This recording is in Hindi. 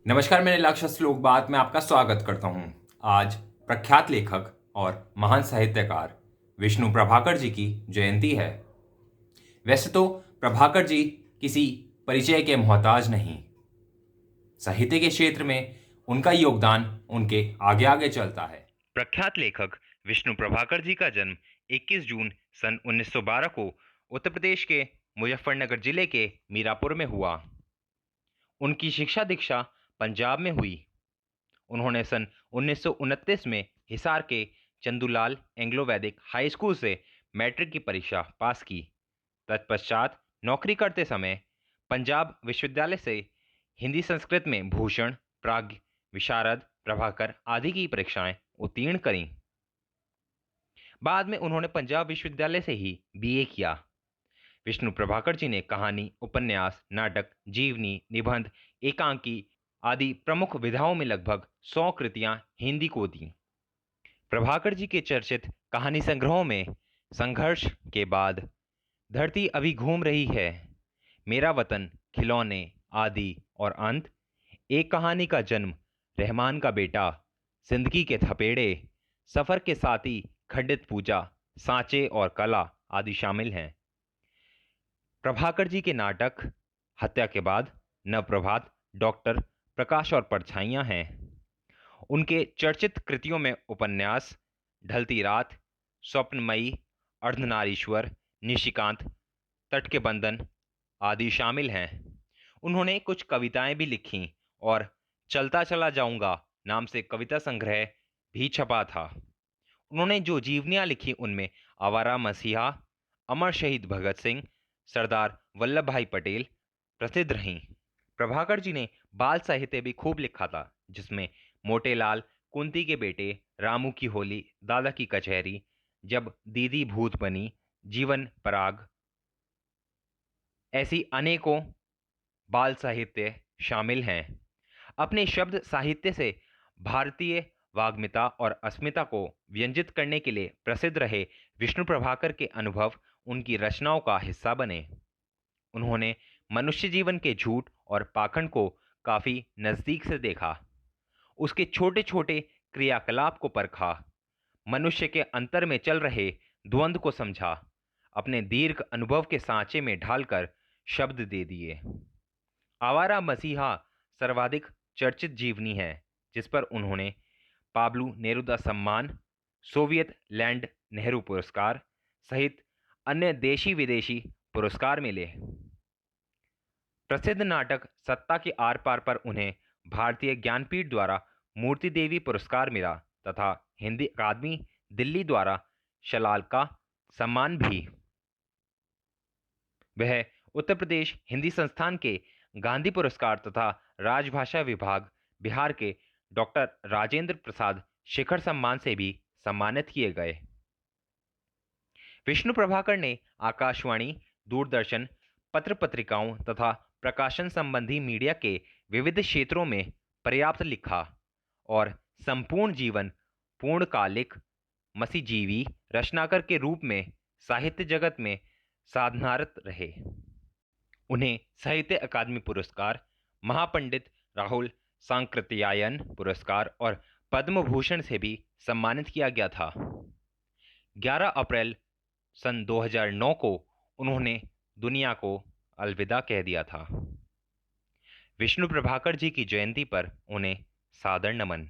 नमस्कार, मैंने लक्ष्य श्लोक बात में आपका स्वागत करता हूं। आज प्रख्यात लेखक और महान साहित्यकार विष्णु प्रभाकर जी की जयंती है। वैसे तो प्रभाकर जी किसी परिचय के मोहताज नहीं। साहित्य के क्षेत्र में उनका योगदान उनके आगे आगे चलता है। प्रख्यात लेखक विष्णु प्रभाकर जी का जन्म 21 जून सन 1912 को उत्तर प्रदेश के मुजफ्फरनगर जिले के मीरापुर में हुआ। उनकी शिक्षा दीक्षा पंजाब में हुई। उन्होंने सन 1929 में हिसार के चंदूलाल एंग्लो वैदिक हाई स्कूल से मैट्रिक की परीक्षा पास की। तत्पश्चात नौकरी करते समय पंजाब विश्वविद्यालय से हिंदी संस्कृत में भूषण, प्राज्ञ, विशारद, प्रभाकर आदि की परीक्षाएं उत्तीर्ण करीं। बाद में उन्होंने पंजाब विश्वविद्यालय से ही बीए किया। विष्णु प्रभाकर जी ने कहानी, उपन्यास, नाटक, जीवनी, निबंध, एकांकी आदि प्रमुख विधाओं में लगभग 100 कृतियां हिंदी को दी। प्रभाकर जी के चर्चित कहानी संग्रहों में संघर्ष के बाद, धरती अभी घूम रही है, मेरा वतन, खिलौने आदि और अंत, एक कहानी का जन्म, रहमान का बेटा, जिंदगी के थपेड़े, सफर के साथी, खंडित पूजा, सांचे और कला आदि शामिल हैं। प्रभाकर जी के नाटक हत्या के बाद, नवप्रभात, डॉक्टर, प्रकाश और परछाइयां हैं। उनके चर्चित कृतियों में उपन्यास ढलती रात, स्वप्नमयी, अर्धनारीश्वर, निशिकांत, तट के बंधन आदि शामिल हैं। उन्होंने कुछ कविताएं भी लिखीं और चलता चला जाऊंगा नाम से कविता संग्रह भी छपा था। उन्होंने जो जीवनियां लिखी उनमें आवारा मसीहा, अमर शहीद भगत सिंह, सरदार वल्लभ भाई पटेल प्रसिद्ध रहीं। प्रभाकर जी ने बाल साहित्य भी खूब लिखा था, जिसमें मोटेलाल, कुंती के बेटे, रामू की होली, दादा की कचहरी, जब दीदी भूत बनी, जीवन पराग ऐसी अनेकों बाल साहित्य शामिल हैं। अपने शब्द साहित्य से भारतीय वाग्मिता और अस्मिता को व्यंजित करने के लिए प्रसिद्ध रहे विष्णु प्रभाकर के अनुभव उनकी रचनाओं का हिस्सा बने। उन्होंने मनुष्य जीवन के झूठ और पाखंड को काफी नजदीक से देखा, उसके छोटे छोटे क्रियाकलाप को परखा, मनुष्य के अंतर में चल रहे द्वंद्व को समझा, अपने दीर्घ अनुभव के सांचे में ढालकर शब्द दे दिए। आवारा मसीहा सर्वाधिक चर्चित जीवनी है, जिस पर उन्होंने पाब्लो नेरुदा सम्मान, सोवियत लैंड नेहरू पुरस्कार सहित अन्य देशी विदेशी पुरस्कार मिले। प्रसिद्ध नाटक सत्ता के आर पार पर उन्हें भारतीय ज्ञानपीठ द्वारा मूर्ति देवी पुरस्कार मिला तथा हिंदी अकादमी दिल्ली द्वारा शलाल का सम्मान भी। वह उत्तर प्रदेश हिंदी संस्थान के गांधी पुरस्कार तथा राजभाषा विभाग बिहार के डॉक्टर राजेंद्र प्रसाद शिखर सम्मान से भी सम्मानित किए गए। विष्णु प्रभाकर ने आकाशवाणी, दूरदर्शन, पत्र पत्रिकाओं तथा प्रकाशन संबंधी मीडिया के विविध क्षेत्रों में पर्याप्त लिखा और संपूर्ण जीवन पूर्णकालिक मसीजीवी रचनाकार के रूप में साहित्य जगत में साधनारत रहे। उन्हें साहित्य अकादमी पुरस्कार, महापंडित राहुल सांकृत्यायन पुरस्कार और पद्म भूषण से भी सम्मानित किया गया था। 11 अप्रैल सन 2009 को उन्होंने दुनिया को अलविदा कह दिया था। विष्णु प्रभाकर जी की जयंती पर उन्हें सादर नमन।